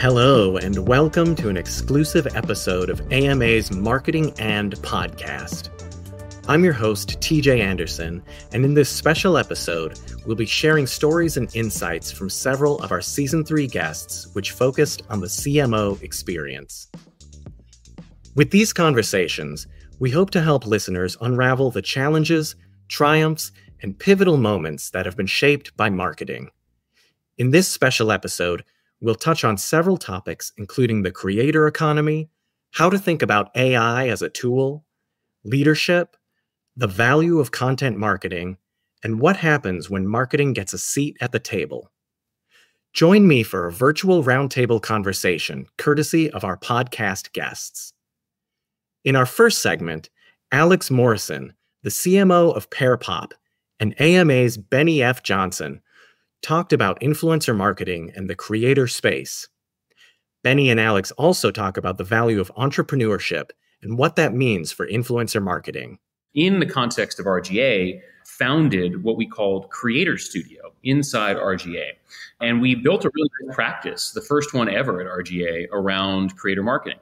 Hello, and welcome to an exclusive episode of AMA's Marketing and Podcast. I'm your host, TJ Anderson, and in this special episode, we'll be sharing stories and insights from several of our Season 3 guests, which focused on the CMO experience. With these conversations, we hope to help listeners unravel the challenges, triumphs, and pivotal moments that have been shaped by marketing. In this special episode, we'll touch on several topics, including the creator economy, how to think about AI as a tool, leadership, the value of content marketing, and what happens when marketing gets a seat at the table. Join me for a virtual roundtable conversation, courtesy of our podcast guests. In our first segment, Alex Morrison, the CMO of PearPop, and AMA's Benny F. Johnson, talked about influencer marketing and the creator space. Benny and Alex also talk about the value of entrepreneurship and what that means for influencer marketing. In the context of RGA, founded what we called Creator Studio inside RGA. And we built a really good practice, the first one ever at RGA, around creator marketing.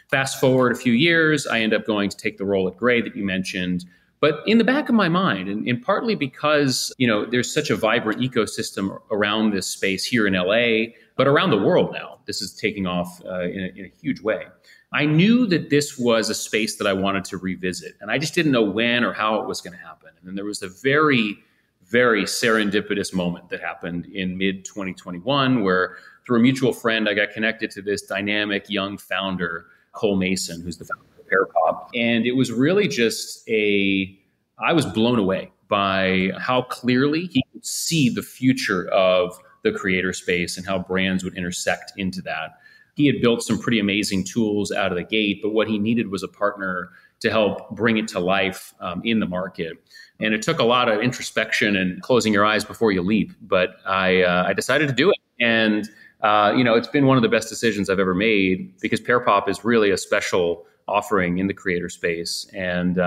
Fast forward a few years, I end up going to take the role at Gray that you mentioned. But in the back of my mind, and partly because, there's such a vibrant ecosystem around this space here in LA, but around the world now, this is taking off in a huge way. I knew that this was a space that I wanted to revisit, and I just didn't know when or how it was going to happen. And then there was a very, very serendipitous moment that happened in mid-2021 where, through a mutual friend, I got connected to this dynamic young founder, Cole Mason, who's the founder of PearPop. And it was really just I was blown away by how clearly he could see the future of the creator space and how brands would intersect into that. He had built some pretty amazing tools out of the gate, but what he needed was a partner to help bring it to life in the market. And it took a lot of introspection and closing your eyes before you leap, but I decided to do it. And it's been one of the best decisions I've ever made because PearPop is really a special offering in the creator space. And,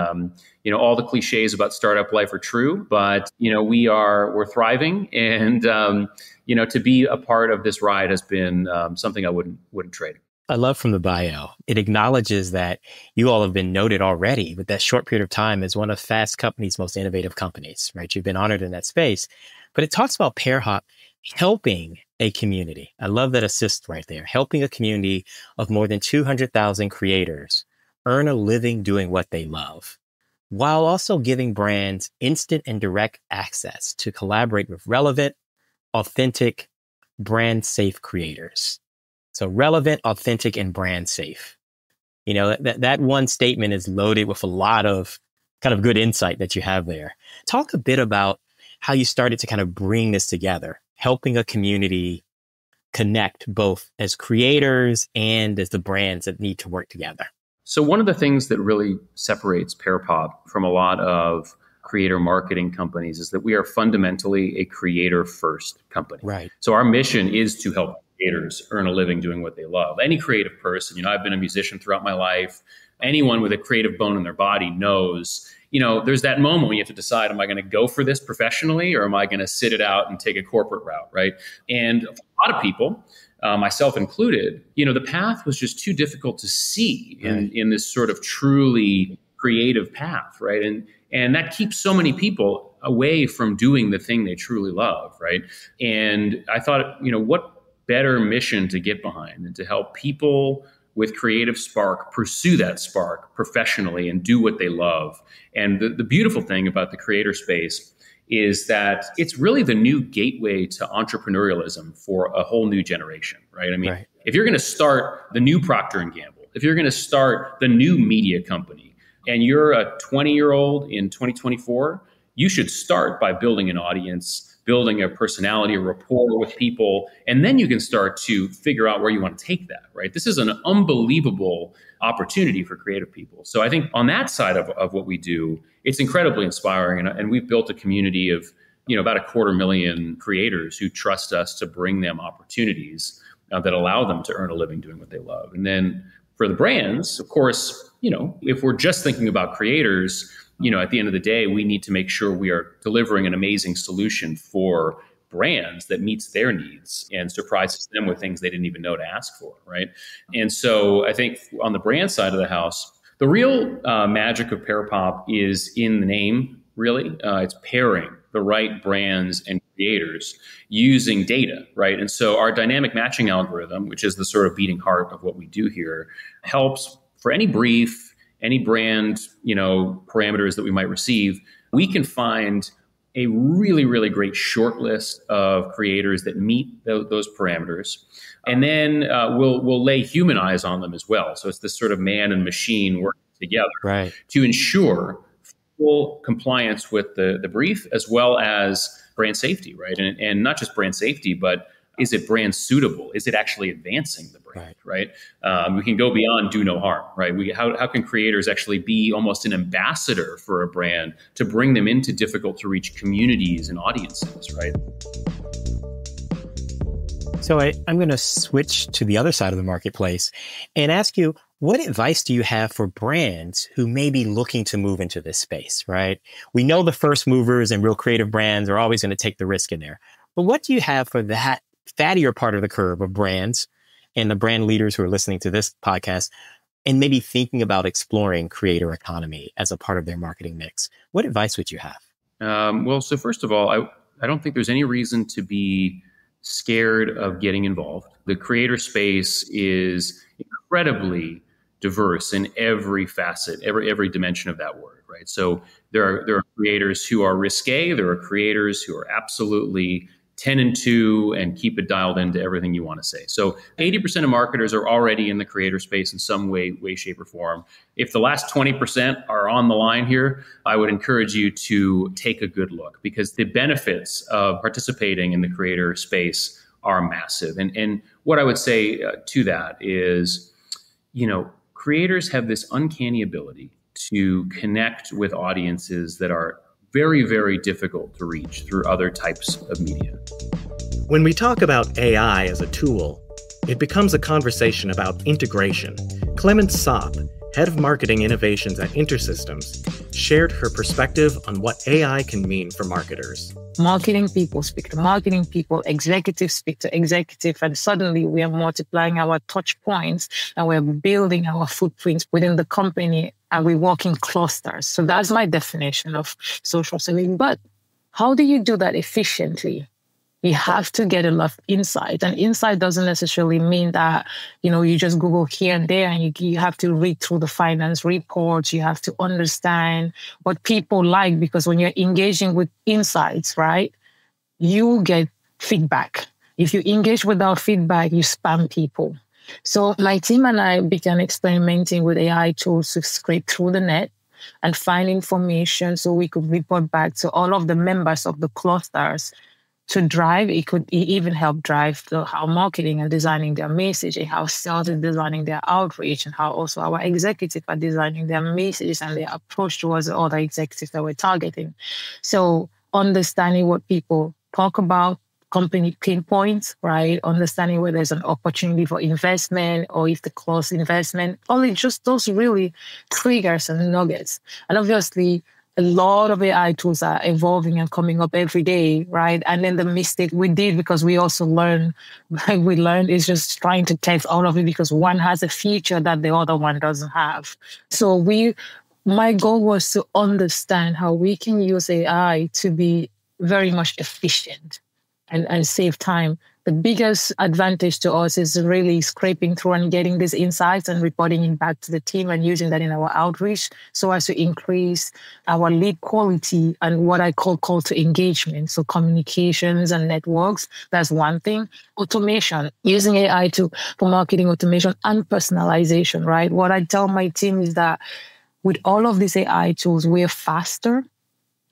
all the cliches about startup life are true, but, we're thriving. And, to be a part of this ride has been something I wouldn't trade. I love from the bio. It acknowledges that you all have been noted already with that short period of time as one of Fast Company's most innovative companies, right? You've been honored in that space, but it talks about PearPop helping a community. I love that assist right there, helping a community of more than 200,000 creators earn a living doing what they love, while also giving brands instant and direct access to collaborate with relevant, authentic, brand-safe creators. So relevant, authentic, and brand safe. That one statement is loaded with a lot of kind of good insight that you have there. Talk a bit about how you started to kind of bring this together, helping a community connect both as creators and as the brands that need to work together. So one of the things that really separates PearPop from a lot of creator marketing companies is that we are fundamentally a creator-first company. Right. So our mission is to help creators earn a living doing what they love. Any creative person, I've been a musician throughout my life. Anyone with a creative bone in their body knows, there's that moment when you have to decide, am I going to go for this professionally or am I going to sit it out and take a corporate route, right? And for a lot of people, myself included, the path was just too difficult to see in this sort of truly creative path, right? And that keeps so many people away from doing the thing they truly love, right? And I thought, what better mission to get behind than to help people with creative spark pursue that spark professionally and do what they love. And the beautiful thing about the creator space is that it's really the new gateway to entrepreneurialism for a whole new generation, right? Right. If you're going to start the new Procter & Gamble, if you're going to start the new media company, and you're a 20-year-old in 2024, you should start by building an audience, building a personality, a rapport with people, and then you can start to figure out where you want to take that, right? This is an unbelievable opportunity for creative people. So I think on that side of what we do, it's incredibly inspiring. And we've built a community of, about 250,000 creators who trust us to bring them opportunities that allow them to earn a living doing what they love. And then for the brands, of course, if we're just thinking about creators, at the end of the day, we need to make sure we are delivering an amazing solution for brands that meets their needs and surprises them with things they didn't even know to ask for, right? And so I think on the brand side of the house, the real magic of Parapop is in the name, really. It's pairing the right brands and creators using data, right? And so our dynamic matching algorithm, which is the sort of beating heart of what we do here, helps for any brief, any brand, parameters that we might receive. We can find a really, really great short list of creators that meet those parameters. And then we'll lay human eyes on them as well. So it's this sort of man and machine working together to ensure full compliance with the brief, as well as brand safety, right? And not just brand safety, but is it brand suitable? Is it actually advancing the brand, right? We can go beyond do no harm, right? How can creators actually be almost an ambassador for a brand to bring them into difficult to reach communities and audiences, right? So I'm going to switch to the other side of the marketplace and ask you, what advice do you have for brands who may be looking to move into this space, right? We know the first movers and real creative brands are always going to take the risk in there. But what do you have for that fattier part of the curve of brands and the brand leaders who are listening to this podcast and maybe thinking about exploring creator economy as a part of their marketing mix? What advice would you have? So first of all, I don't think there's any reason to be scared of getting involved. The creator space is incredibly diverse in every facet, every dimension of that word, right? So there are creators who are risque. There are creators who are absolutely 10 and 2 and keep it dialed into everything you want to say. So 80% of marketers are already in the creator space in some way, shape, or form. If the last 20% are on the line here, I would encourage you to take a good look, because the benefits of participating in the creator space are massive. And what I would say to that is, creators have this uncanny ability to connect with audiences that are very, very difficult to reach through other types of media. When we talk about AI as a tool, it becomes a conversation about integration. Clemence Sopp, head of marketing innovations at InterSystems, shared her perspective on what AI can mean for marketers. Marketing people speak to marketing people, executives speak to executive, and suddenly we are multiplying our touch points and we're building our footprints within the company, and we work in clusters. So that's my definition of social selling. But how do you do that efficiently? You have to get a lot of insight. And insight doesn't necessarily mean that, you just Google here and there and you have to read through the finance reports. You have to understand what people like, because when you're engaging with insights, right, you get feedback. If you engage without feedback, you spam people. So my team and I began experimenting with AI tools to scrape through the net and find information so we could report back to all of the members of the clusters to drive. It could even help drive how marketing and designing their messaging, how sales is designing their outreach, and how also our executives are designing their messages and their approach towards the other executives that we're targeting. So understanding what people talk about, company pain points, right? Understanding where there's an opportunity for investment or if the close investment, only just those really triggers and nuggets. And obviously, a lot of AI tools are evolving and coming up every day, right? And then the mistake we did, because we also learned is just trying to test all of it because one has a feature that the other one doesn't have. So my goal was to understand how we can use AI to be very much efficient and save time. The biggest advantage to us is really scraping through and getting these insights and reporting it back to the team and using that in our outreach so as to increase our lead quality and what I call to engagement. So communications and networks, that's one thing. Automation, using AI for marketing automation and personalization, right? What I tell my team is that with all of these AI tools, we're faster.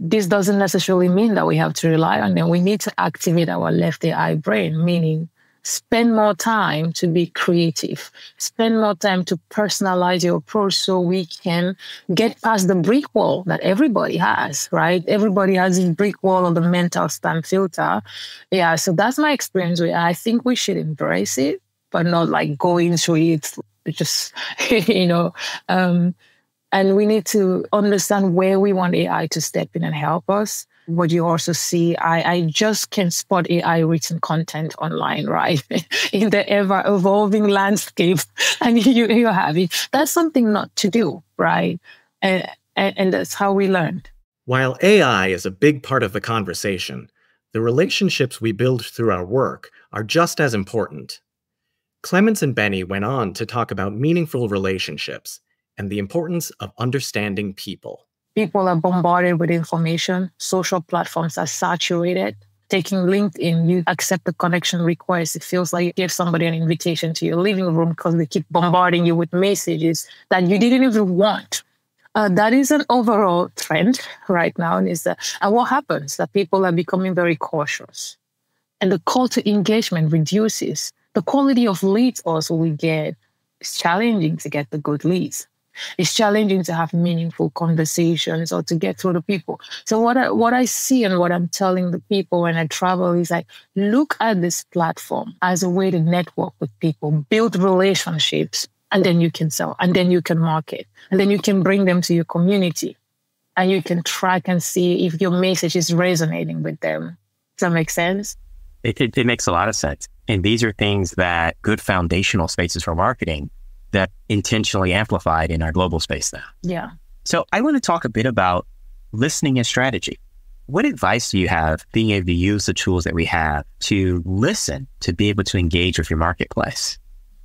This doesn't necessarily mean that we have to rely on them. We need to activate our left AI brain, meaning spend more time to be creative, spend more time to personalize your approach so we can get past the brick wall that everybody has, right? Everybody has this brick wall of the mental spam filter. Yeah, so that's my experience with it. I think we should embrace it, but not like go into it just, and we need to understand where we want AI to step in and help us. What you also see, I just can spot AI written content online, right? In the ever evolving landscape. And you have it. That's something not to do, right? And that's how we learned. While AI is a big part of the conversation, the relationships we build through our work are just as important. Clemens and Benny went on to talk about meaningful relationships and the importance of understanding people. People are bombarded with information. Social platforms are saturated. Taking LinkedIn, you accept the connection request. It feels like you give somebody an invitation to your living room because they keep bombarding you with messages that you didn't even want. That is an overall trend right now. And what happens? That people are becoming very cautious. And the call to engagement reduces. The quality of leads also we get. It's challenging to get the good leads. It's challenging to have meaningful conversations or to get through to people. So what I see and what I'm telling the people when I travel is like, look at this platform as a way to network with people, build relationships, and then you can sell, and then you can market, and then you can bring them to your community, and you can track and see if your message is resonating with them. Does that make sense? It makes a lot of sense. And these are things that good foundational spaces for marketing that intentionally amplified in our global space now. Yeah. So I want to talk a bit about listening and strategy. What advice do you have being able to use the tools that we have to listen, to be able to engage with your marketplace?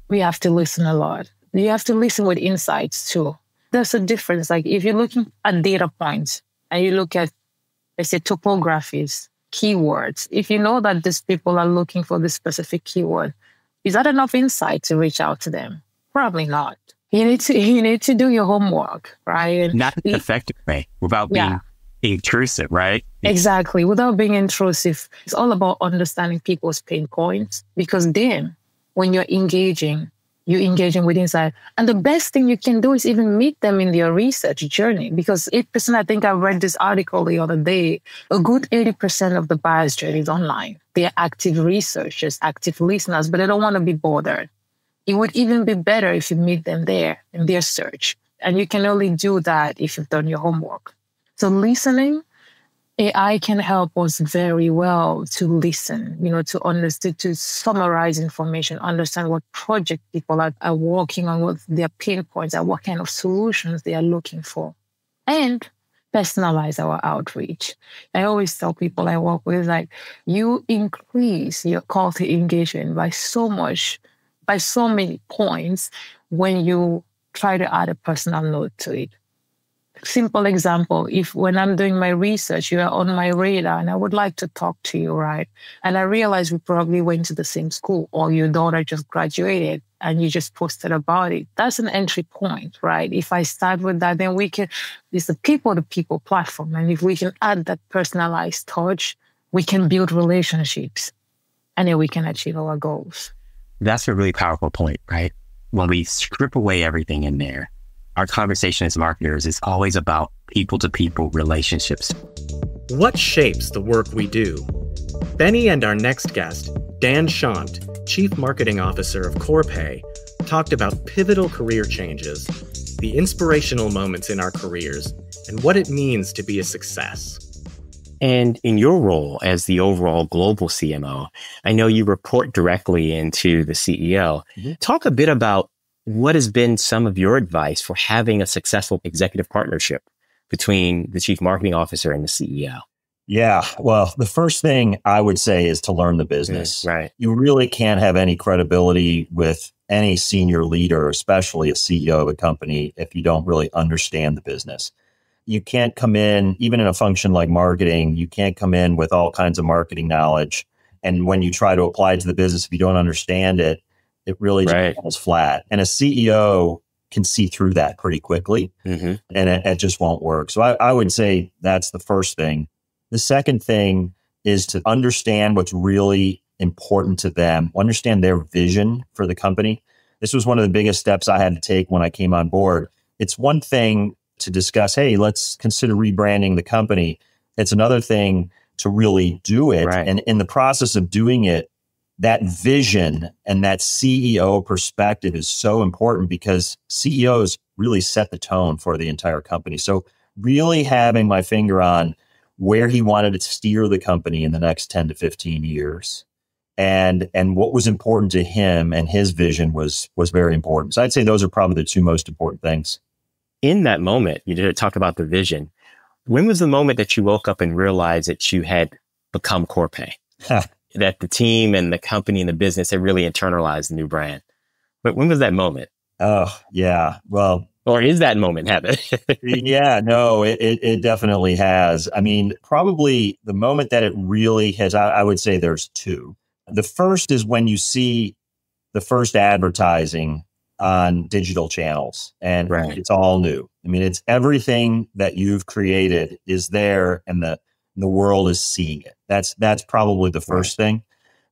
We have to listen a lot. You have to listen with insights too. There's a difference. Like if you're looking at data points and you look at, let's say, topographies, keywords, if you know that these people are looking for this specific keyword, is that enough insight to reach out to them? Probably not. You need to do your homework, right? Not in an effective way, without being intrusive, right? Exactly. Without being intrusive. It's all about understanding people's pain points, because then when you're engaging with insight. And the best thing you can do is even meet them in their research journey, because 8%, I think I read this article the other day, a good 80% of the buyer's journey is online. They're active researchers, active listeners, but they don't want to be bothered. It would even be better if you meet them there in their search. And you can only do that if you've done your homework. So listening, AI can help us very well to listen, to understand, to summarize information, understand what project people are working on, what their pain points are, what kind of solutions they are looking for, and personalize our outreach. I always tell people I work with, like, you increase your call to engagement by so many points when you try to add a personal note to it. Simple example, if when I'm doing my research, you are on my radar and I would like to talk to you, right? And I realize we probably went to the same school, or your daughter just graduated and you just posted about it. That's an entry point, right? If I start with that, then it's a people-to-people platform. And if we can add that personalized touch, we can build relationships and then we can achieve our goals. That's a really powerful point, right? When we strip away everything in there, our conversation as marketers is always about people-to-people relationships. What shapes the work we do? Benny and our next guest, Dan Shant, Chief Marketing Officer of Corpay, talked about pivotal career changes, the inspirational moments in our careers, and what it means to be a success. And in your role as the overall global CMO, I know you report directly into the CEO. Mm-hmm. Talk a bit about what has been some of your advice for having a successful executive partnership between the chief marketing officer and the CEO? Yeah, well, the first thing I would say is to learn the business. Right. You really can't have any credibility with any senior leader, especially a CEO of a company, if you don't really understand the business. You can't come in, even in a function like marketing, you can't come in with all kinds of marketing knowledge. And when you try to apply it to the business, if you don't understand it, it really just falls flat. And a CEO can see through that pretty quickly, and it just won't work. So I would say that's the first thing. The second thing is to understand what's really important to them, understand their vision for the company. This was one of the biggest steps I had to take when I came on board. It's one thing to discuss, hey, let's consider rebranding the company. It's another thing to really do it. Right. And in the process of doing it, that vision and that CEO perspective is so important, because CEOs really set the tone for the entire company. So really having my finger on where he wanted to steer the company in the next 10 to 15 years. And what was important to him and his vision was very important. So I'd say those are probably the two most important things. In that moment, you did talk about the vision. When was the moment that you woke up and realized that you had become Corpay? That the team and the company and the business had really internalized the new brand? But when was that moment? Oh, yeah. Well, or is that moment happening? Yeah, no, it definitely has. I mean, probably the moment that it really has, I would say there's two. The first is when you see the first advertising on digital channels and It's all new. I mean, it's everything that you've created is there and the world is seeing it. That's probably the first thing.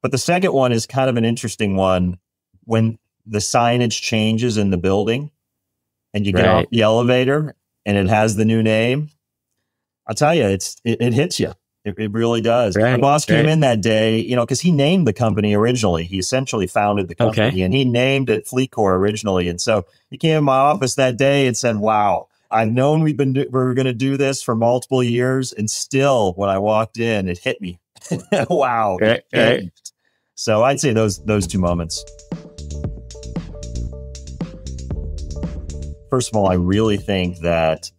But the second one is kind of an interesting one when the signage changes in the building and you get off the elevator and it has the new name. I'll tell you, it hits you. It really does. My boss came in that day, because he named the company originally. He essentially founded the company and he named it FleetCor originally. And so he came in my office that day and said, wow, I've known we were going to do this for multiple years. And still, when I walked in, it hit me. Wow. So I'd say those two moments. First of all, I really think that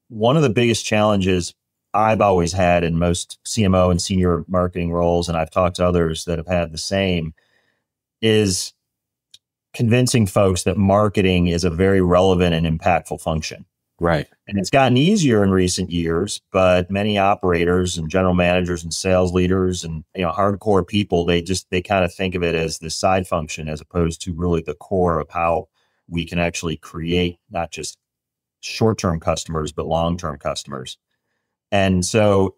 one of the biggest challenges I've always had in most CMO and senior marketing roles, and I've talked to others that have had the same, is convincing folks that marketing is a very relevant and impactful function. Right. And it's gotten easier in recent years, but many operators and general managers and sales leaders and hardcore people, they kind of think of it as this side function as opposed to really the core of how we can actually create not just short-term customers, but long-term customers. And so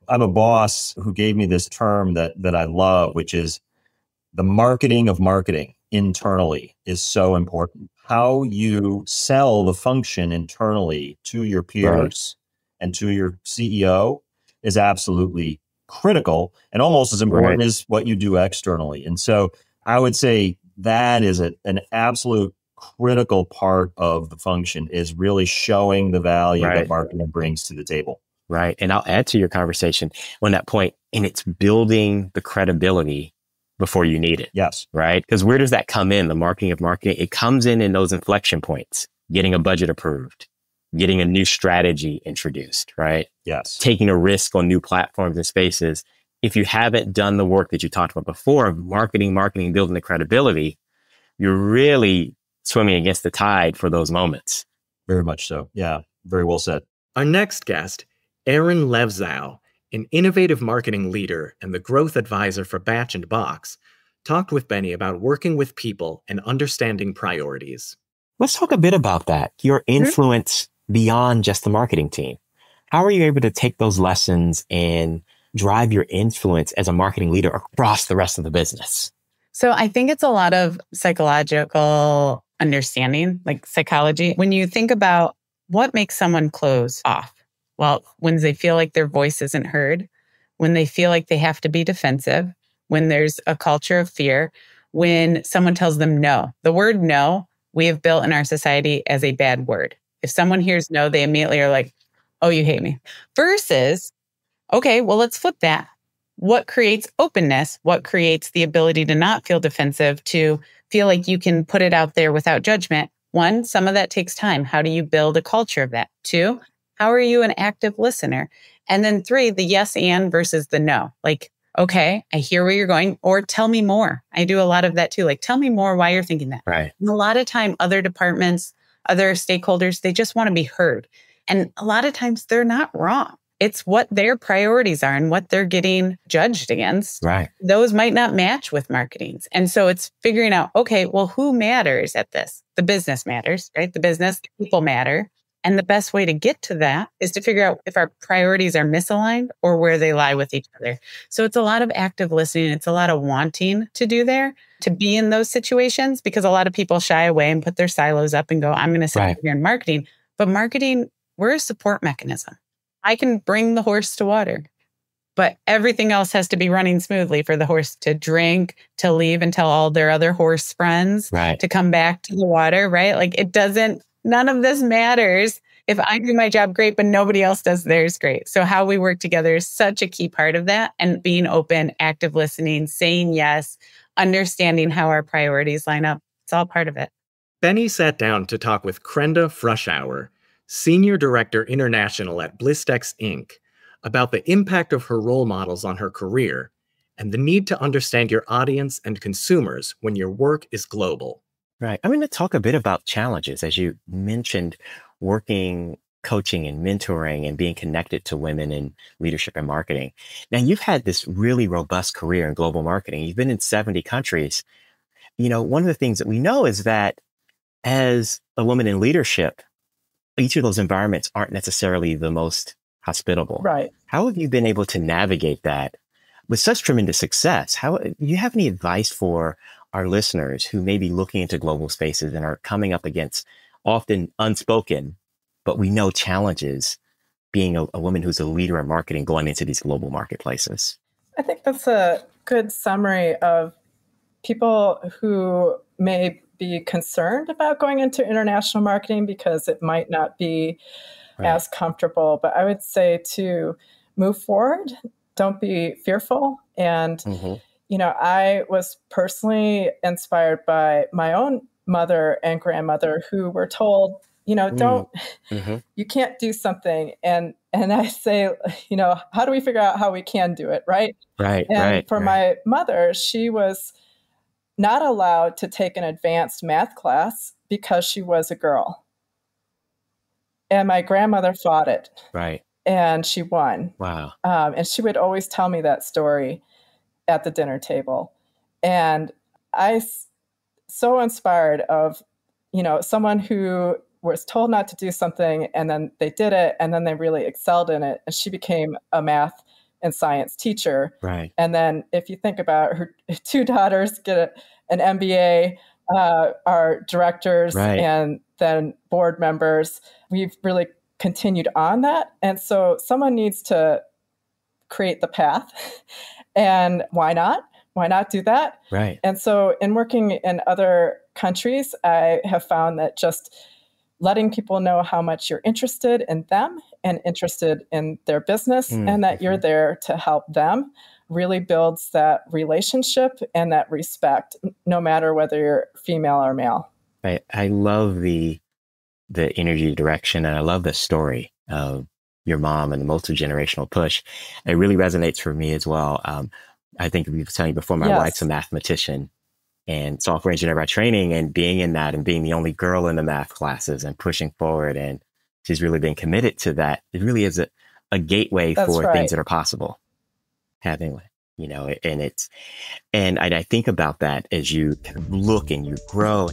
I'm a boss who gave me this term that I love, which is the marketing of marketing internally is so important. How you sell the function internally to your peers and to your CEO is absolutely critical and almost as important as what you do externally. And so I would say that is an absolute critical part of the function is really showing the value that marketing brings to the table. Right. And I'll add to your conversation on that point, and it's building the credibility before you need it. Yes. Right. Because where does that come in? The marketing of marketing, it comes in those inflection points, getting a budget approved, getting a new strategy introduced, right? Yes. Taking a risk on new platforms and spaces. If you haven't done the work that you talked about before of marketing, building the credibility, you're really swimming against the tide for those moments. Very much so. Yeah. Very well said. Our next guest, Aaron Levzow, an innovative marketing leader and the growth advisor for Batch and Box, talked with Benny about working with people and understanding priorities. Let's talk a bit about that. Your influence beyond just the marketing team. How are you able to take those lessons and drive your influence as a marketing leader across the rest of the business? So I think it's a lot of psychological understanding, like psychology. When you think about what makes someone close off, well, when they feel like their voice isn't heard, when they feel like they have to be defensive, when there's a culture of fear, when someone tells them no. The word no, we have built in our society as a bad word. If someone hears no, they immediately are like, oh, you hate me. Versus, okay, well, let's flip that. What creates openness? What creates the ability to not feel defensive, to feel like you can put it out there without judgment? One, some of that takes time. How do you build a culture of that? Two, how are you an active listener? And then three, the yes and versus the no. Like, okay, I hear where you're going, or tell me more. I do a lot of that too. Like, tell me more why you're thinking that. Right. And a lot of time, other departments, other stakeholders, they just want to be heard. And a lot of times they're not wrong. It's what their priorities are and what they're getting judged against. Right. Those might not match with marketing's. And so it's figuring out, okay, well, who matters at this? The business matters, right? The business, people matter. And the best way to get to that is to figure out if our priorities are misaligned or where they lie with each other. So it's a lot of active listening. It's a lot of wanting to do there, to be in those situations, because a lot of people shy away and put their silos up and go, I'm going to sit here in marketing. But marketing, we're a support mechanism. I can bring the horse to water, but everything else has to be running smoothly for the horse to drink, to leave and tell all their other horse friends to come back to the water, right? Like none of this matters if I do my job great, but nobody else does theirs great. So how we work together is such a key part of that. And being open, active listening, saying yes, understanding how our priorities line up. It's all part of it. Benny sat down to talk with Krenda Frushauer, Senior Director International at Blistex Inc., about the impact of her role models on her career and the need to understand your audience and consumers when your work is global. Right. I'm going to talk a bit about challenges, as you mentioned, working, coaching, and mentoring and being connected to women in leadership and marketing. Now, you've had this really robust career in global marketing. You've been in 70 countries. One of the things that we know is that as a woman in leadership, each of those environments aren't necessarily the most hospitable. Right. How have you been able to navigate that with such tremendous success? Do you have any advice for our listeners who may be looking into global spaces and are coming up against often unspoken, but we know challenges being a woman who's a leader in marketing going into these global marketplaces? I think that's a good summary of people who may be concerned about going into international marketing because it might not be as comfortable. But I would say to move forward, don't be fearful. And, I was personally inspired by my own mother and grandmother who were told, don't, you can't do something. And I say, how do we figure out how we can do it? Right. For my mother, she was not allowed to take an advanced math class because she was a girl. And my grandmother fought it. Right. And she won. Wow. And she would always tell me that story at the dinner table. And so inspired of, someone who was told not to do something and then they did it and then they really excelled in it. And she became a math and science teacher. Right. And then if you think about her two daughters get an MBA, are directors and then board members, we've really continued on that. And so someone needs to create the path. And why not? Why not do that? Right. And so in working in other countries, I have found that just letting people know how much you're interested in them and interested in their business and that you're there to help them really builds that relationship and that respect, no matter whether you're female or male. I love the energy direction, and I love the story of your mom and the multi-generational push. It really resonates for me as well. I think we were telling you before, my wife's a mathematician and software engineer by training, and being in that and being the only girl in the math classes and pushing forward. And she's really been committed to that. It really is a gateway for things that are possible. Having, and I think about that as you look and you grow.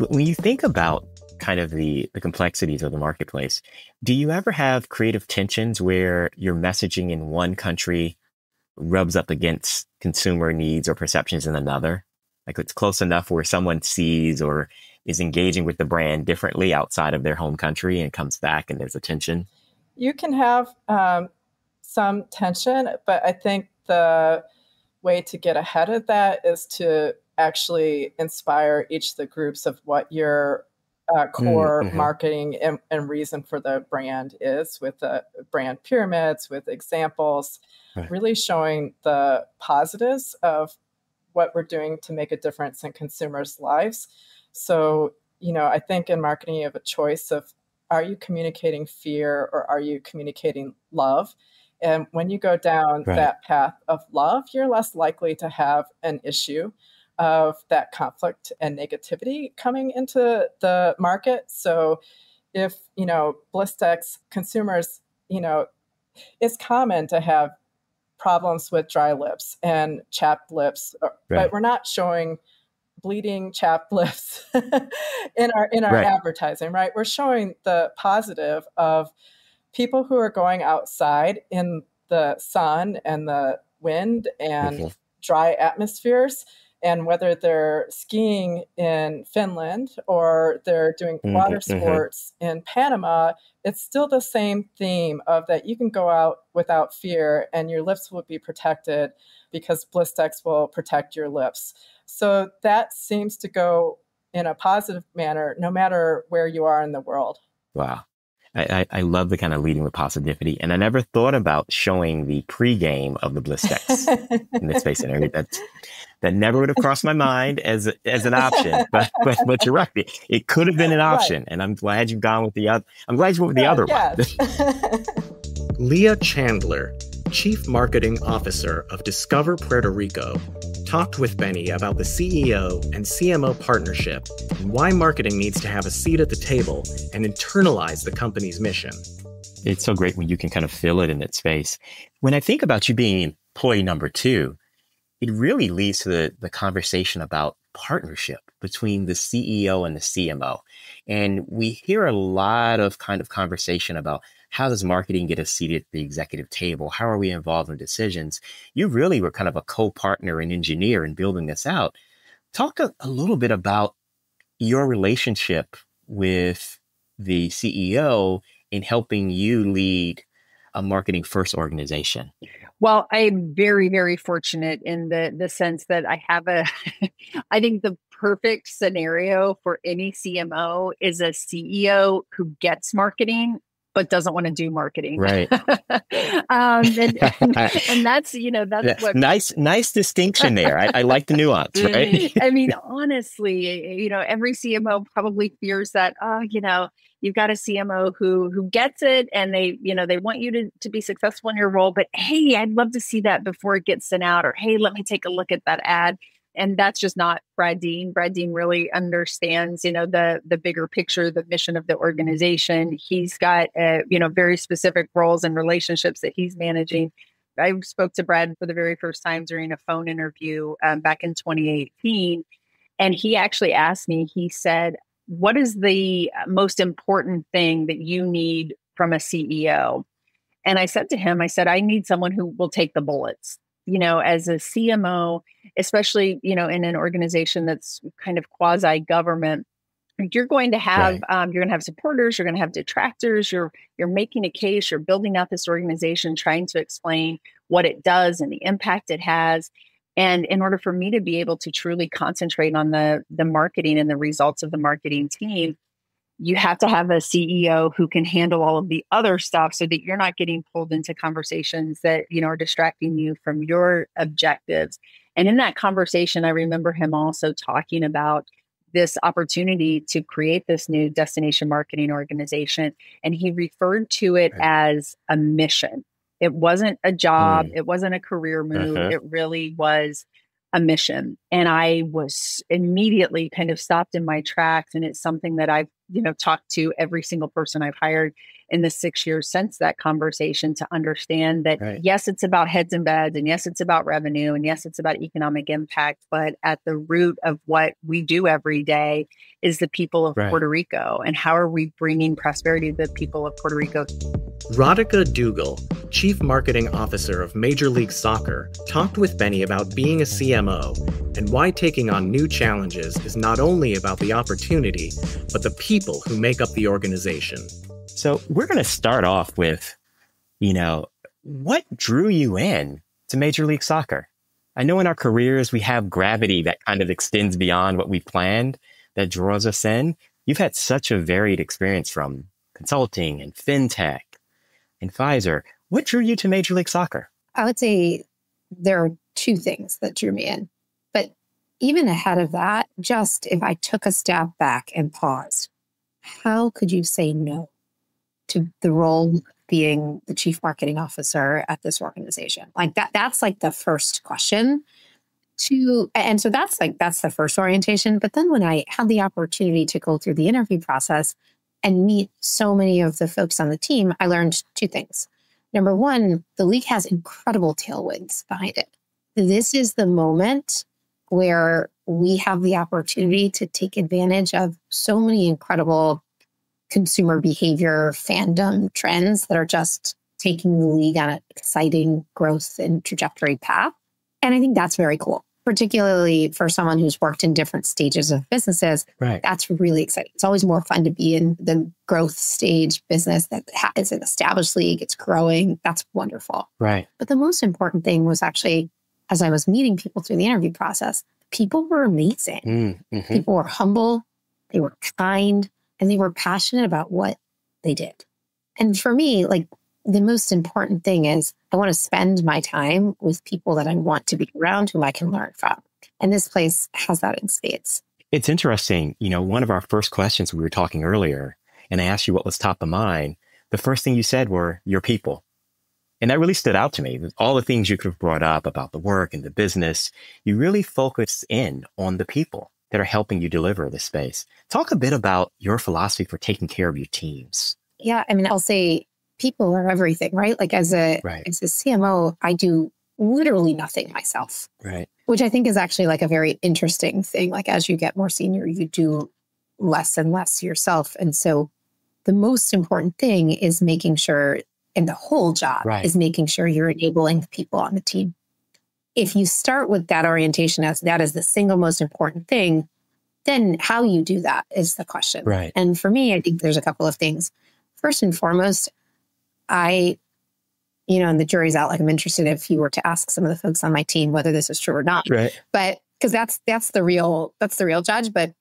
When you think about kind of the complexities of the marketplace, do you ever have creative tensions where your messaging in one country rubs up against consumer needs or perceptions in another? Like it's close enough where someone sees or is engaging with the brand differently outside of their home country and comes back and there's a tension? You can have some tension, but I think the way to get ahead of that is to actually inspire each of the groups of what your core marketing and reason for the brand is, with the brand pyramids, with examples, really showing the positives of what we're doing to make a difference in consumers' lives. So, I think in marketing, you have a choice of, are you communicating fear or are you communicating love? And when you go down that path of love, you're less likely to have an issue of that conflict and negativity coming into the market. So if, Blistex consumers, it's common to have problems with dry lips and chapped lips, but we're not showing bleeding chapped lips in our advertising, right? We're showing the positive of people who are going outside in the sun and the wind and dry atmospheres. And whether they're skiing in Finland or they're doing water sports in Panama, it's still the same theme of that you can go out without fear and your lips will be protected because Blistex will protect your lips. So that seems to go in a positive manner, no matter where you are in the world. Wow. I love the kind of leading with positivity. And I never thought about showing the pregame of the Bliss Decks in this space. And that never would have crossed my mind as an option. But you're right. It could have been an option. Right. And I'm glad you've gone with the other. I'm glad you went with the other one. Leah Chandler, Chief Marketing Officer of Discover Puerto Rico, talked with Benny about the CEO and CMO partnership and why marketing needs to have a seat at the table and internalize the company's mission. It's so great when you can kind of feel it in that space. When I think about you being employee number 2, it really leads to the conversation about partnership between the CEO and the CMO. And we hear a lot of kind of conversation about how does marketing get a seat at the executive table? How are we involved in decisions? You really were kind of a co-partner and engineer in building this out. Talk a little bit about your relationship with the CEO in helping you lead a marketing first organization. Well, I'm very, very fortunate in the sense that I have I think the perfect scenario for any CMO is a CEO who gets marketing but doesn't want to do marketing. Right. And that's, that's what... Nice distinction there. I like the nuance, right? I mean, honestly, every CMO probably fears that, you've got a CMO who gets it and they want you to be successful in your role, but hey, I'd love to see that before it gets sent out, or hey, let me take a look at that ad. And that's just not Brad Dean. Brad Dean really understands, the bigger picture, the mission of the organization. He's got, very specific roles and relationships that he's managing. I spoke to Brad for the very first time during a phone interview back in 2018. And he actually asked me, he said, what is the most important thing that you need from a CEO? And I said to him, I need someone who will take the bullets. As a CMO, especially, in an organization that's kind of quasi-government, you're going to have, you're going to have supporters, you're going to have detractors, you're making a case, you're building out this organization, trying to explain what it does and the impact it has. And in order for me to be able to truly concentrate on the marketing and the results of the marketing team, you have to have a CEO who can handle all of the other stuff so that you're not getting pulled into conversations that, are distracting you from your objectives. And in that conversation, I remember him also talking about this opportunity to create this new destination marketing organization. And he referred to it as a mission. It wasn't a job. It wasn't a career move. It really was a mission. And I was immediately kind of stopped in my tracks. And it's something that I've, talked to every single person I've hired in the 6 years since that conversation to understand that, yes, it's about heads and beds, and yes, it's about revenue, and yes, it's about economic impact. But at the root of what we do every day is the people of Puerto Rico. And how are we bringing prosperity to the people of Puerto Rico? Radhika Dougal, Chief Marketing Officer of Major League Soccer, talked with Benny about being a CMO and why taking on new challenges is not only about the opportunity, but the people who make up the organization. So we're going to start off with, what drew you in to Major League Soccer? I know in our careers, we have gravity that kind of extends beyond what we planned, that draws us in. You've had such a varied experience from consulting and fintech and Pfizer. What drew you to Major League Soccer? I would say there are two things that drew me in. But even ahead of that, just if I took a step back and paused, how could you say no to the role being the chief marketing officer at this organization? Like that's like the first question and so that's the first orientation. But then when I had the opportunity to go through the interview process and meet so many of the folks on the team, I learned two things. Number one, the league has incredible tailwinds behind it. This is the moment where we have the opportunity to take advantage of so many incredible consumer behavior, fandom trends that are just taking the league on an exciting growth and trajectory path. And I think that's very cool, particularly for someone who's worked in different stages of businesses. That's really exciting. It's always more fun to be in the growth stage business that is an established league. It's growing. That's wonderful. Right. But the most important thing was actually, as I was meeting people through the interview process, people were amazing. Mm-hmm. People were humble, they were kind, and they were passionate about what they did. And for me, like, the most important thing is I want to spend my time with people that I want to be around, whom I can learn from. And this place has that in spades. It's interesting. One of our first questions, we were talking earlier, and I asked you what was top of mind. The first thing you said were your people. And that really stood out to me. All the things you could have brought up about the work and the business, you really focus in on the people that are helping you deliver this space. Talk a bit about your philosophy for taking care of your teams. Yeah, I mean, I'll say people are everything, right? Like as a CMO, I do literally nothing myself. Right. Which I think is actually like a very interesting thing. Like as you get more senior, you do less and less yourself. And so the most important thing is making sure, and the whole job is making sure you're enabling the people on the team. If you start with that orientation as that is the single most important thing, then how you do that is the question. Right. And for me, I think there's a couple of things. First and foremost, and the jury's out, like I'm interested if you were to ask some of the folks on my team whether this is true or not. Right. But because that's the real judge. But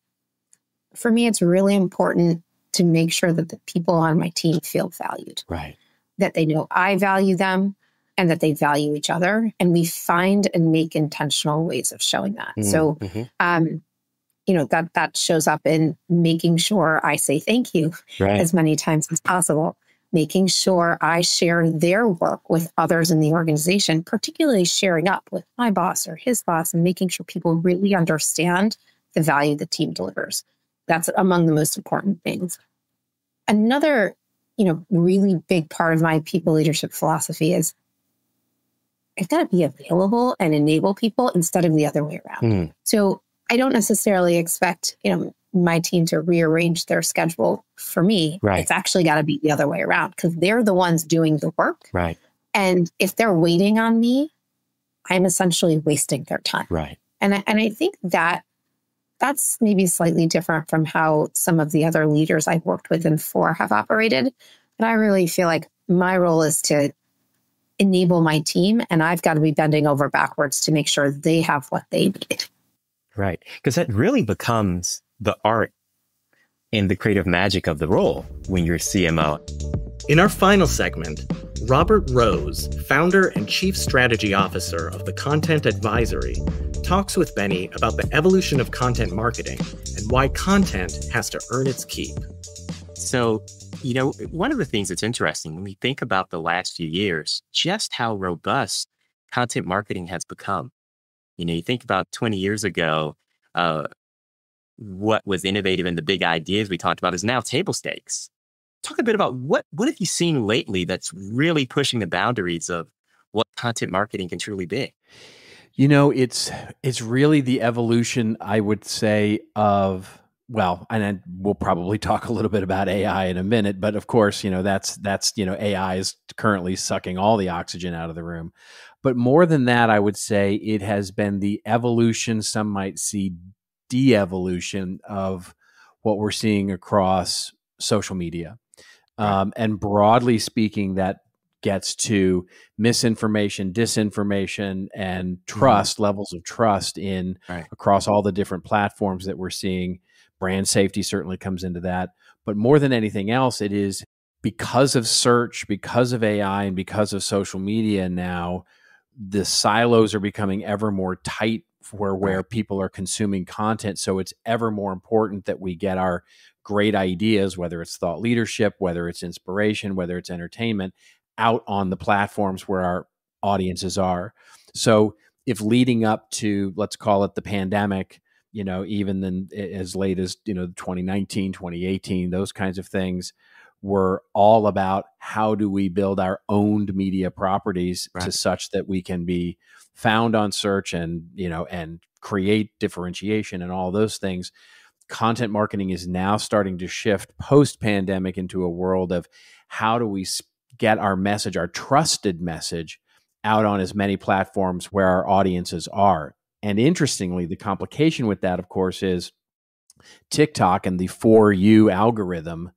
for me, it's really important to make sure that the people on my team feel valued. Right. That they know I value them and that they value each other. And we find and make intentional ways of showing that. So, that shows up in making sure I say thank you as many times as possible, making sure I share their work with others in the organization, particularly sharing up with my boss or his boss and making sure people really understand the value the team delivers. That's among the most important things. Another really big part of my people leadership philosophy is I've got to be available and enable people instead of the other way around. So I don't necessarily expect, my team to rearrange their schedule for me. Right. It's actually got to be the other way around because they're the ones doing the work. Right. And if they're waiting on me, I'm essentially wasting their time. Right. And I think that's maybe slightly different from how some of the other leaders I've worked with and for have operated. But I really feel like my role is to enable my team, and I've got to be bending over backwards to make sure they have what they need. Right. Because that really becomes the art and the creative magic of the role when you're CMO. In our final segment, Robert Rose, founder and chief strategy officer of the Content Advisory, talks with Benny about the evolution of content marketing and why content has to earn its keep. So, one of the things that's interesting when we think about the last few years, just how robust content marketing has become. You think about 20 years ago, what was innovative and the big ideas we talked about is now table stakes. Talk a bit about what have you seen lately that's really pushing the boundaries of what content marketing can truly be? It's really the evolution, I would say, of, well, and then we'll probably talk a little bit about AI in a minute, but of course, that's AI is currently sucking all the oxygen out of the room. But more than that, I would say it has been the evolution, some might see de-evolution of what we're seeing across social media. And broadly speaking, that gets to misinformation, disinformation, and trust, levels of trust in across all the different platforms that we're seeing. Brand safety certainly comes into that. But more than anything else, it is because of search, because of AI, and because of social media now, the silos are becoming ever more tight for where people are consuming content. So it's ever more important that we get our great ideas, whether it's thought leadership, whether it's inspiration, whether it's entertainment, out on the platforms where our audiences are. So if leading up to, let's call it the pandemic, even then as late as, 2019, 2018, those kinds of things were all about how do we build our owned media properties to such that we can be found on search and, and create differentiation and all those things. Content marketing is now starting to shift post-pandemic into a world of how do we get our message, our trusted message, out on as many platforms where our audiences are. And interestingly, the complication with that, of course, is TikTok and the For You algorithm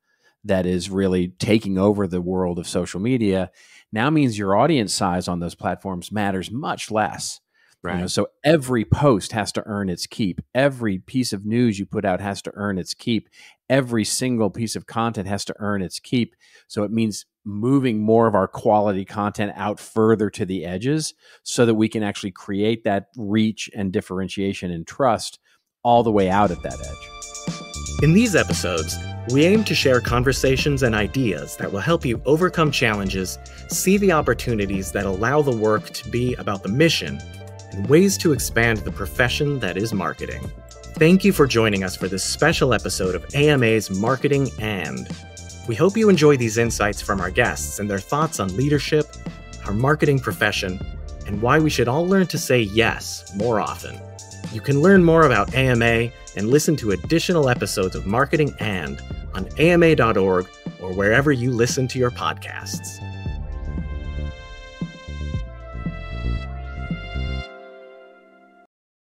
that is really taking over the world of social media now means your audience size on those platforms matters much less. Right. So every post has to earn its keep. Every piece of news you put out has to earn its keep. Every single piece of content has to earn its keep. So it means moving more of our quality content out further to the edges so that we can actually create that reach and differentiation and trust all the way out at that edge. In these episodes, we aim to share conversations and ideas that will help you overcome challenges, see the opportunities that allow the work to be about the mission, and ways to expand the profession that is marketing. Thank you for joining us for this special episode of AMA's Marketing And. We hope you enjoy these insights from our guests and their thoughts on leadership, our marketing profession, and why we should all learn to say yes more often. You can learn more about AMA and listen to additional episodes of Marketing And on ama.org or wherever you listen to your podcasts.